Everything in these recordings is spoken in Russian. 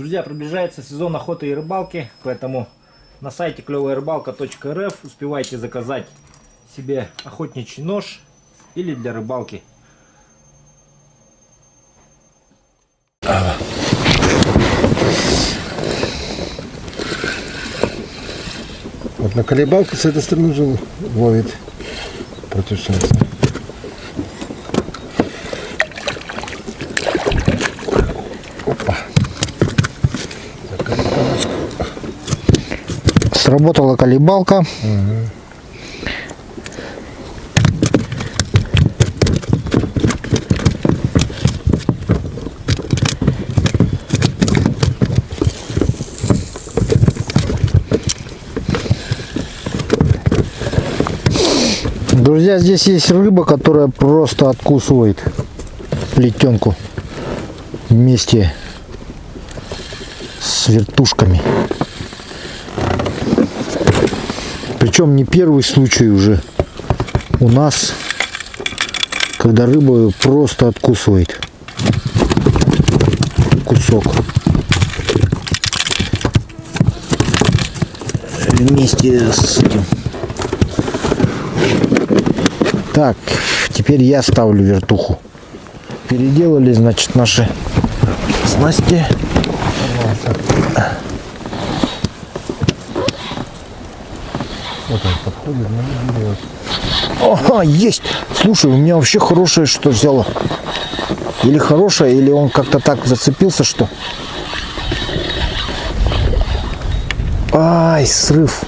Друзья, приближается сезон охоты и рыбалки, поэтому на сайте клевоярыбалка.рф успевайте заказать себе охотничий нож или для рыбалки. Вот на колебалке с этой стороны уже ловит против солнца. Опа. Сработала колебалка. Угу. Друзья, здесь есть рыба, которая просто откусывает плетенку вместе с вертушками. Причем не первый случай уже у нас, когда рыба просто откусывает кусок вместе с этим. Так, теперь я ставлю вертуху. Переделали, значит, наши снасти. Вот он подходит, но не берет. Ага, есть! Слушай, у меня вообще хорошее что взяло. Или хорошее, или он как-то так зацепился, что... Ай, срыв.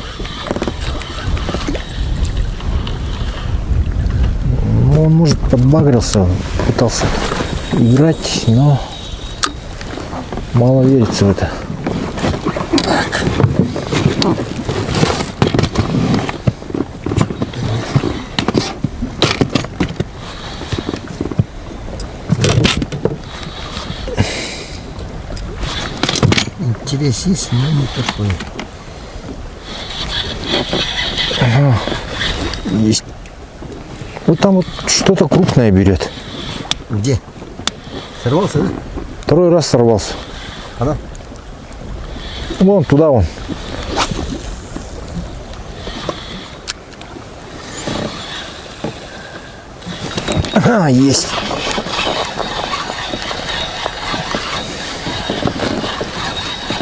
Ну, он, может, подбагрился, пытался играть, но мало верится в это. Интерес есть, но не такой. Ага. Есть. Вот там вот что-то крупное берет. Где? Сорвался, да? Второй раз сорвался. Ага. Вон туда вон. Ага, есть.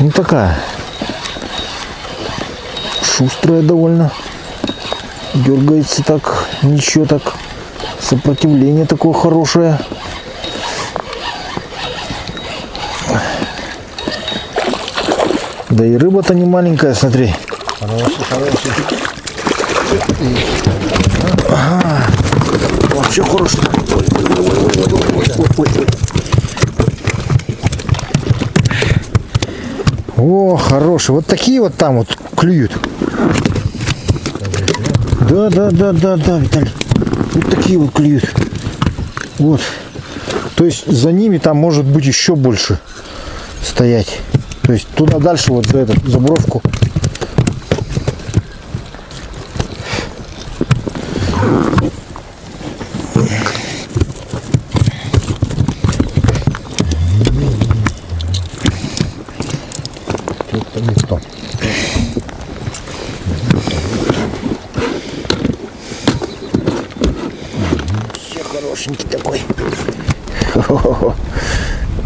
Ну такая. Шустрая довольно. Дергается так, ничего так. Сопротивление такое хорошее. Да и рыба-то не маленькая, смотри. Хороший. Ага. Вообще хорошо. Ой. О, хороший. Вот такие вот там вот клюют. Да, Виталий. Вот такие вот клюют. Вот. То есть за ними там может быть еще больше стоять. То есть туда дальше вот за эту забровку. Это не то. Все хорошенький такой.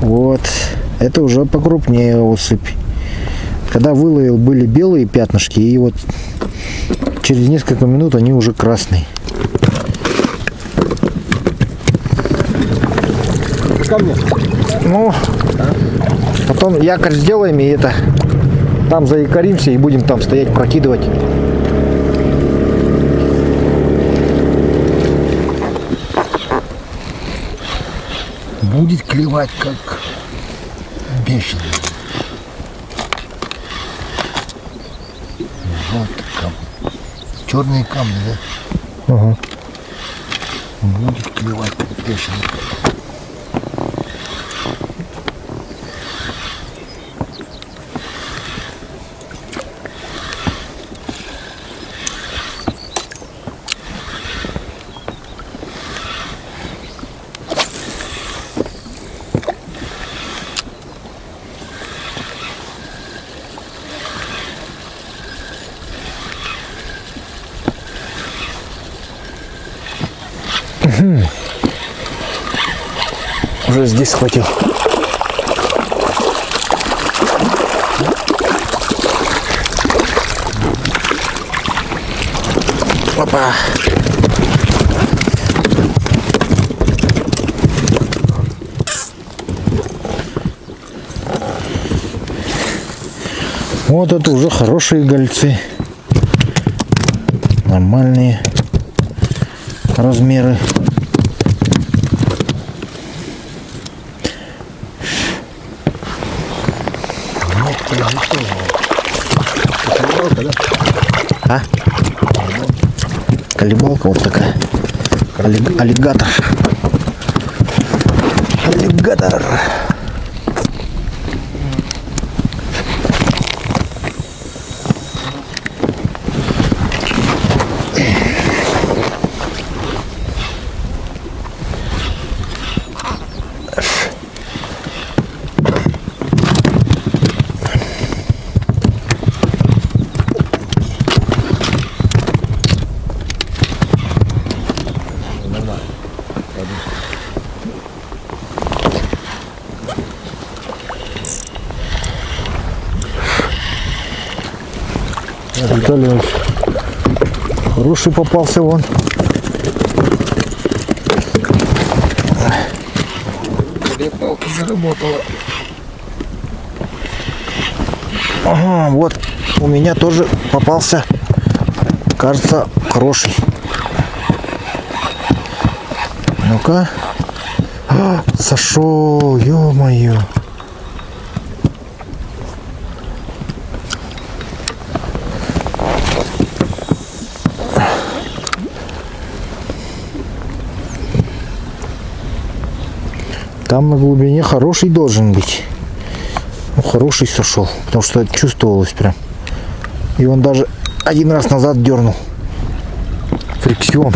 Вот. Это уже покрупнее особь. Когда выловил, были белые пятнышки, и вот через несколько минут они уже красные. Ко мне. Ну, потом якорь сделаем, и это там заякоримся и будем там стоять, прокидывать. Будет клевать как бешеный. Вот камни. Черные камни, да? Ага. Будет клевать как бешеный. Уже здесь схватил. Опа. Вот это уже хорошие гольцы. Нормальные размеры. А? Колебалка вот такая. Аллигатор. Аллигатор. Виталий Иванович, хороший попался вон. Палка заработала. Ага, вот у меня тоже попался, кажется, хороший. Ну-ка. Сошел, ё-моё. Там на глубине хороший должен быть. Ну, хороший сошел, потому что чувствовалось прям. И он даже один раз назад дернул. Фрикцион.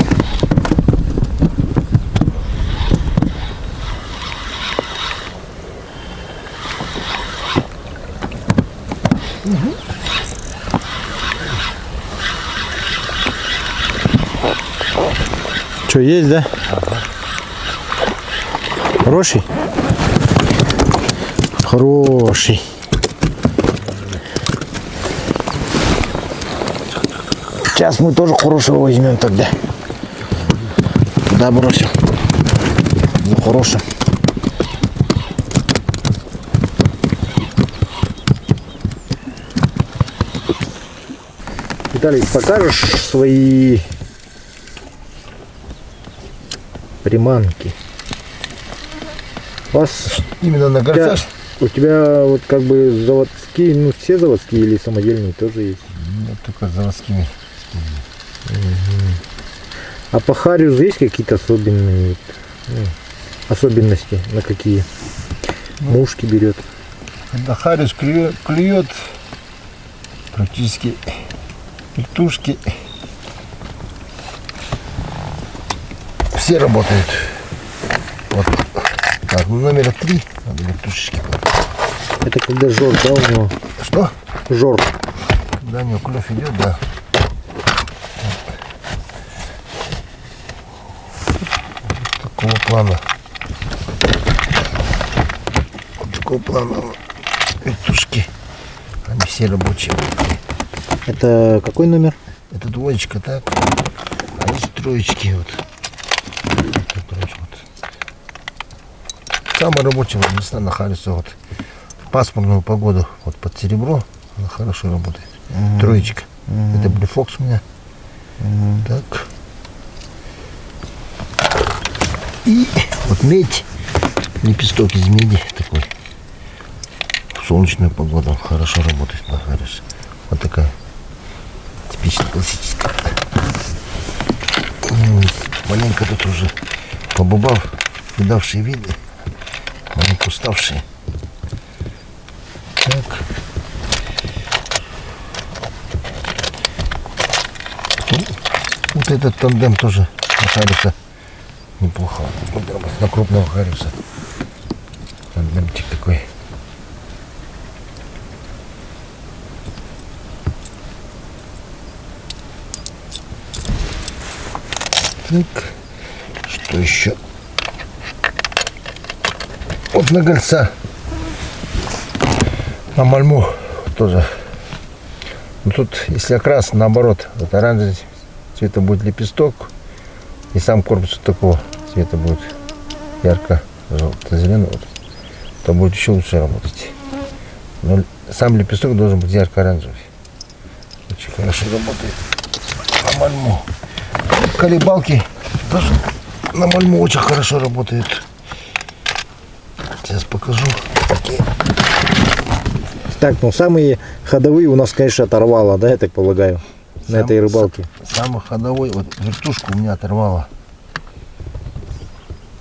Что, есть, да? Ага. Хороший? Хороший. Сейчас мы тоже хорошего возьмем тогда. Да, бросим. Ну, хороший. Виталий, покажешь свои приманки? У вас Именно на горцаш? У тебя вот как бы заводские, ну все заводские или самодельные тоже есть? Ну, только заводскими. А по хариусу есть какие-то особенные особенности? На какие? Мушки берет? Когда хариус клюет, практически вертушки все работают. Вот так, ну номер 3 надо вертушечки. Это когда жорт, да, у него? Что? Жорт. Когда у него клев идет, да. Вот такого плана. Вот такого плана вертушки. Они все рабочие. Это какой номер? Это двоечка, так. А есть троечки вот. Самое рабочее места на хариусе вот в пасмурную погоду вот под серебро она хорошо работает. Троечка. Это блефокс у меня. Так. И вот медь, лепесток из меди такой. В солнечную погоду он хорошо работает на хариусе. Вот такая типичная классическая. Маленько тут уже побубав, видавшие виды. Маленько уставшие. Так. Ну, вот этот тандем тоже на хариуса неплохо. На крупного хариуса. Тандемчик такой. Так. Что еще? Вот на гольца. На мальму тоже. Но тут, если окрас, наоборот, вот оранжевый цвета будет лепесток, и сам корпус вот такого цвета будет ярко-желто-зеленый, вот, то будет еще лучше работать. Но сам лепесток должен быть ярко-оранжевый. Очень хорошо работает на мальму. Колебалки тоже на мальму очень хорошо работают. Сейчас покажу. Такие. Так, ну самые ходовые у нас, конечно, оторвало, да, я так полагаю, на этой рыбалке. Самый ходовой, вот вертушку у меня оторвало.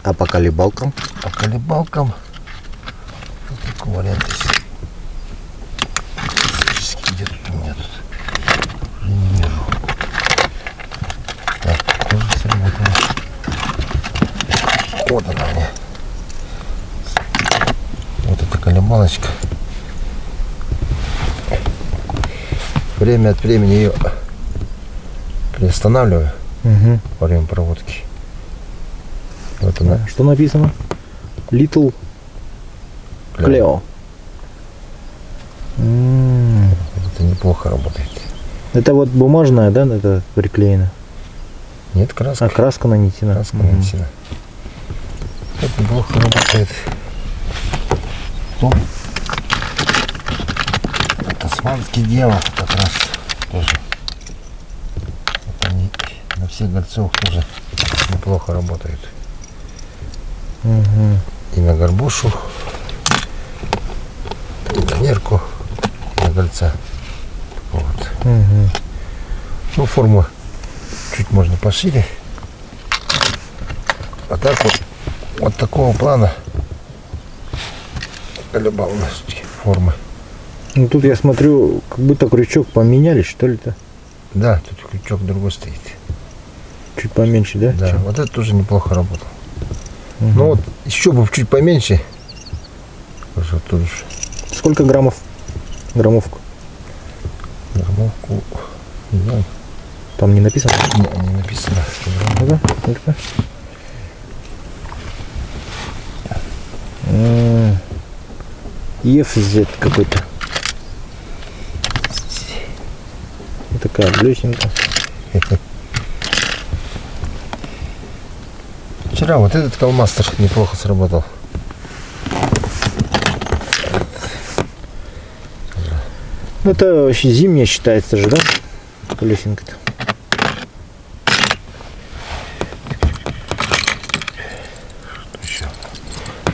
А по колебалкам? По колебалкам вот такой вариант есть. Где тут у меня тут? Уже не вижу. Так, тоже сработало. Вот она у меня. Вот эта колебалочка. Время от времени ее приостанавливаю во время проводки. Вот она. Что написано? Little Cleo. Это неплохо работает. Это вот бумажная, да, это приклеено? Нет, краска. А краска нанесена. Краска нанесена. Это неплохо работает. Тасманский дьявол как раз тоже. Вот они на всех гольцах тоже неплохо работают. И на горбушу, и на нерку, и на гольца. Вот. Ну, форма чуть можно пошире. А так вот такого плана колебал у нас формы. Ну тут я смотрю, как будто крючок поменяли, что ли-то. Да, тут крючок другой стоит. Чуть поменьше, да? Да, чем? вот это тоже неплохо работал. Ну вот еще бы чуть поменьше. Вот тут же Сколько граммов? Граммовку? граммовку. Не знаю. Там не написано? Не написано. Ну-ка, ну-ка. EFZ какой-то. Вот такая блесенка. Вчера вот этот калмастер неплохо сработал. Ну это вообще зимняя считается же, да? Колесинка-то.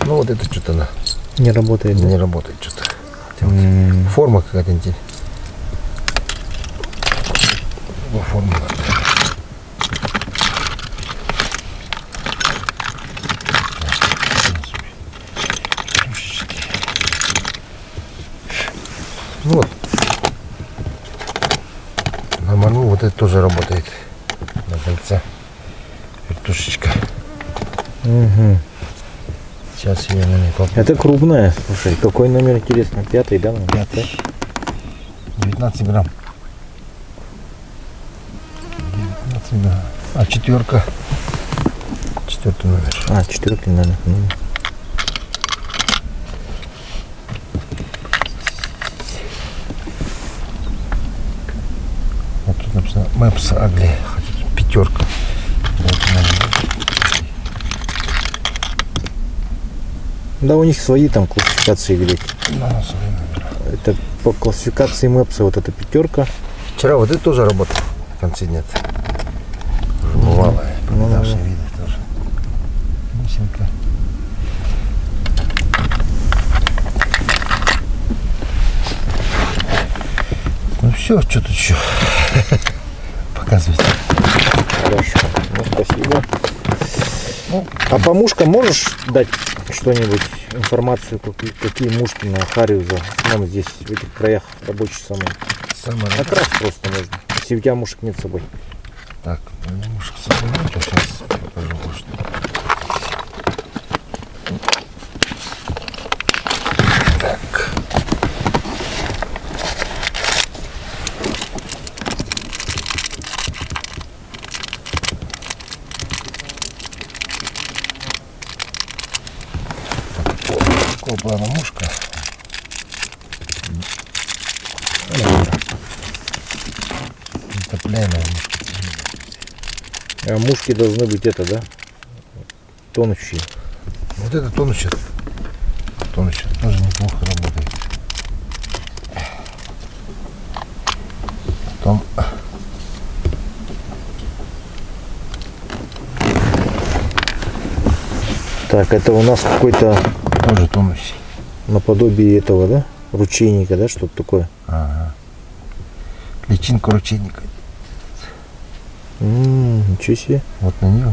Ну вот это что-то она Не работает, да? не работает что-то. Форма какая-то интересная. Форма надо. Ну вот. На ману вот это тоже работает. На кольце. Вертушечка. Сейчас я на ней попробую. Это крупная. Слушай, какой номер интересно? 5-й, да? наверное? 5. 19 грамм. 19 грамм. А четверка. 4-й номер. А, 4-й, наверное. Вот тут написано Maps Ugly. Хотя тут 5. Вот, Да, у них свои там классификации, видать. на свои номера. Это по классификации Мэпса вот эта 5. Вчера вот это тоже работал. В конце нет. Уже бывало. Пропадавшие виды тоже. Бусинка. Ну все, что тут еще? Показывайте. Хорошо. Ну, спасибо. А по мушкам можешь дать что-нибудь, информацию, какие мушки на Хариуза? Нам здесь, в этих краях, рабочие самые. Самое Окрас просто можно, если у тебя мушек нет с собой. Так, мушек с собой нету, сейчас покажу, может. Так. такого плана мушка. Цепляемая мушка. А мушки должны быть это, да? Тонущие. Вот это тонущий тоже неплохо работает. Потом Так, это у нас какой-то тоже тонущий. наподобие этого, да? Ручейника, да? Что-то такое. Ага. Личинка ручейника. Ничего себе. Вот на нее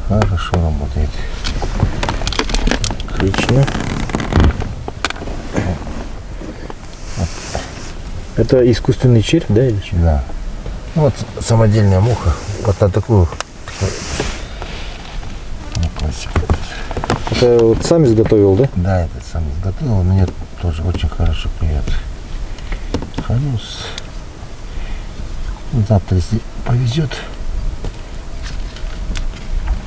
хорошо работает. Отлично. Это искусственный червь, да? Или что? Да. Ну, вот самодельная муха. Вот на такую. Ну, классика. Это вот сам изготовил, да? Да, это сам изготовил. Мне тоже очень хорошо клюет. Ханус. Завтра, если повезет,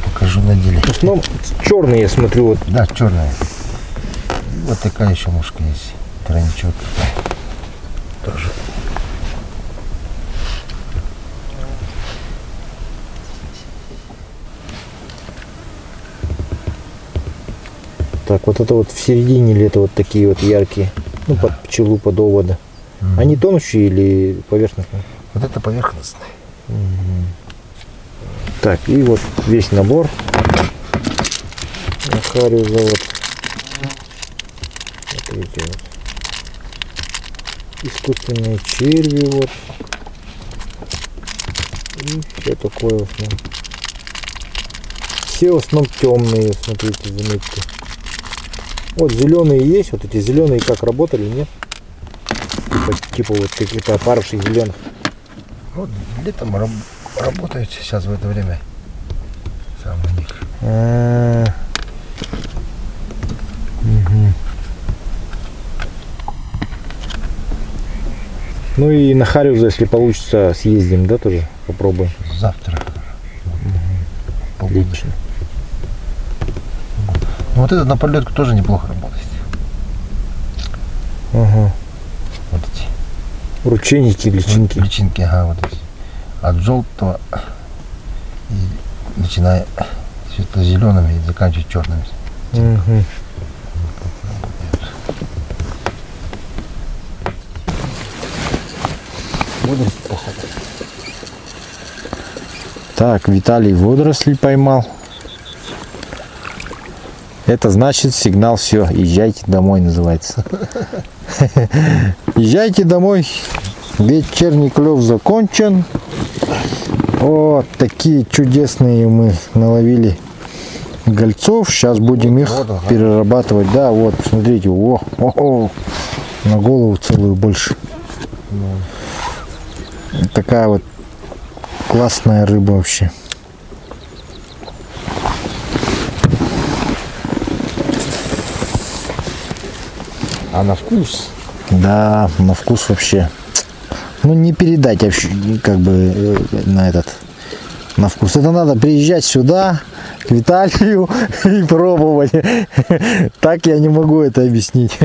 покажу на деле. В основном черный, я смотрю, вот. Да, черная. Вот такая еще мушка есть. Тройничок. Тоже. Так, вот это вот в середине или это вот такие вот яркие, ну, под пчелу, под овода. Они тонущие или поверхностные? Вот это поверхностная. Так, и вот весь набор. Нахариуса вот. Смотрите, вот. Искусственные черви вот. И все такое в основном. Все в основном темные, смотрите, заметьте. Вот зеленые есть, вот эти зеленые как работали, нет? Типа вот каких-то опарышей зеленых. Вот летом работают сейчас в это время. Сам у них. Ну и на Хариуза, если получится, съездим, да, тоже попробуем. Завтра. Отлично. Ну, вот этот на полетку тоже неплохо работает. Ага. Вот эти. Ручейники, личинки. Личинки, ага, вот эти. От желтого и начиная светло-зелеными и заканчивая черными. Угу. Так, Виталий водоросли поймал. Это значит сигнал, все, езжайте домой, называется. Езжайте домой. Вечерний клев закончен. Вот такие чудесные мы наловили гольцов. Сейчас будем их перерабатывать. Да, вот, смотрите, на голову целую больше. Такая вот классная рыба вообще. А на вкус? Да, на вкус вообще. Ну не передать вообще, как бы на вкус. Это надо приезжать сюда, к Виталию и пробовать. Так я не могу это объяснить.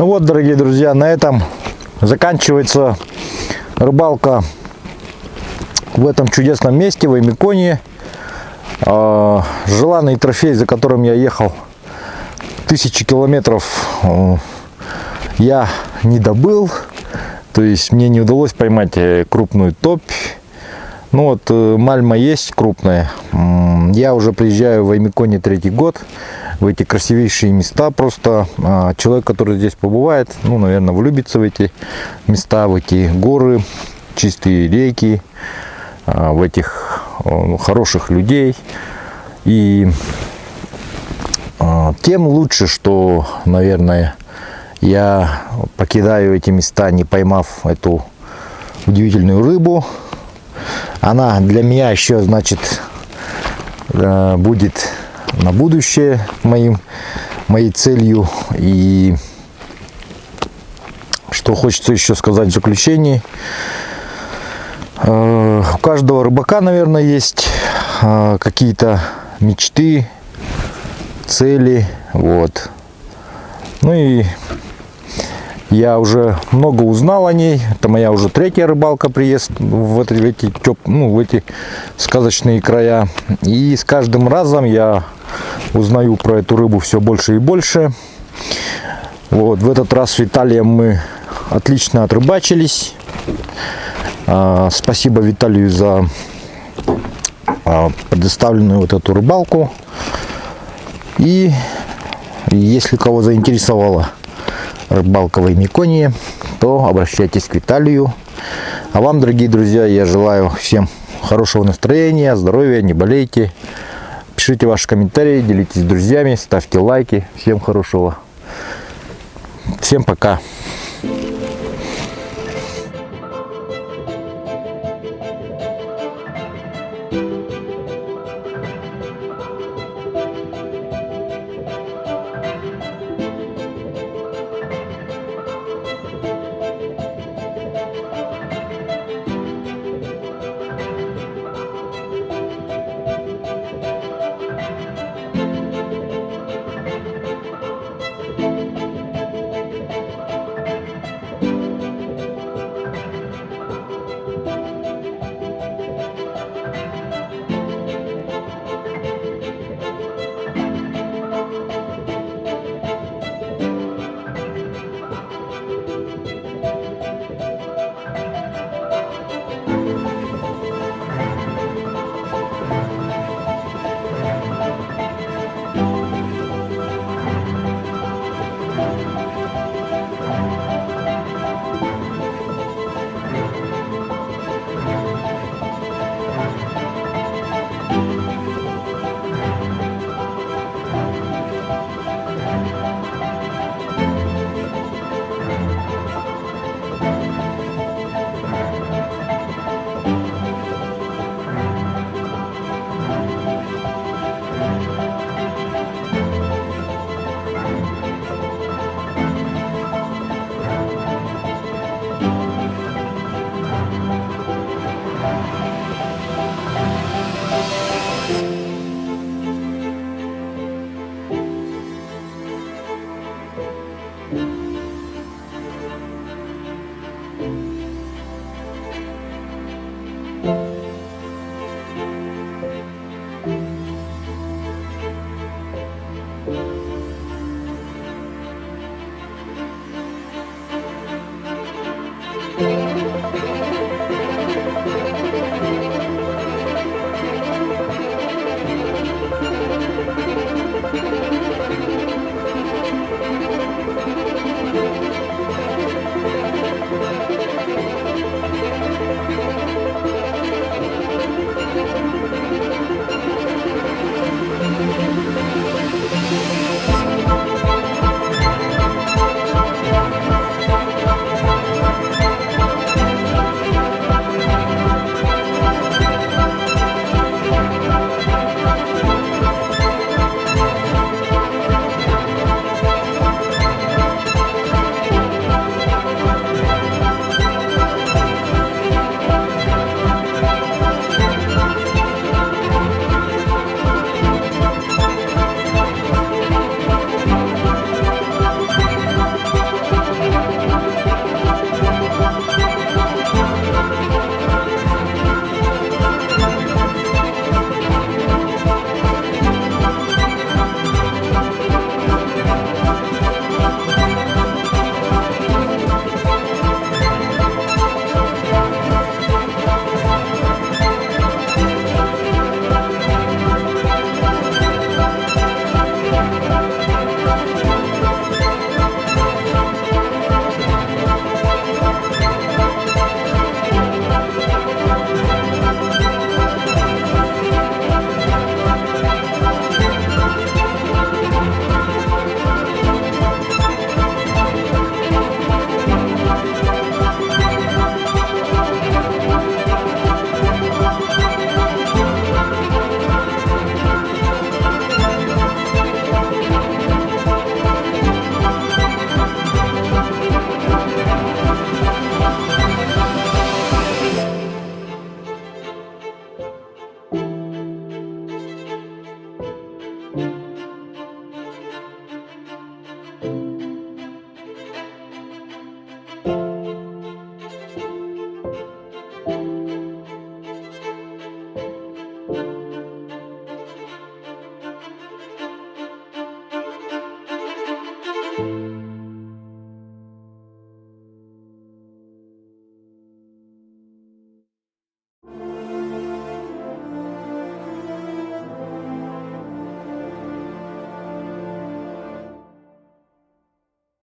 Ну вот, дорогие друзья, на этом заканчивается рыбалка в этом чудесном месте, в Оймяконии. Желанный трофей, за которым я ехал тысячи километров, я не добыл. То есть мне не удалось поймать крупную топь. Ну вот мальма есть крупная. Я уже приезжаю в Оймяконе 3-й год. В эти красивейшие места. Просто человек, который здесь побывает, ну, наверное, влюбится в эти места, в эти горы, чистые реки, в этих хороших людей. И тем лучше, что, наверное, я покидаю эти места, не поймав эту удивительную рыбу. Она для меня еще, значит, будет на будущее моей целью. И что хочется еще сказать в заключении. У каждого рыбака, наверное, есть какие-то мечты, цели. Вот. Ну и я уже много узнал о ней. Это моя уже 3-я рыбалка, приезд в эти сказочные края. И с каждым разом я узнаю про эту рыбу все больше и больше. Вот, в этот раз с Виталием мы отлично отрыбачились. Спасибо Виталию за предоставленную вот эту рыбалку. И если кого заинтересовала рыбалка в Оймяконии, то обращайтесь к Виталию. А вам, дорогие друзья, я желаю всем хорошего настроения, здоровья, не болейте. Пишите ваши комментарии, делитесь с друзьями, ставьте лайки. Всем хорошего. Всем пока. Thank you.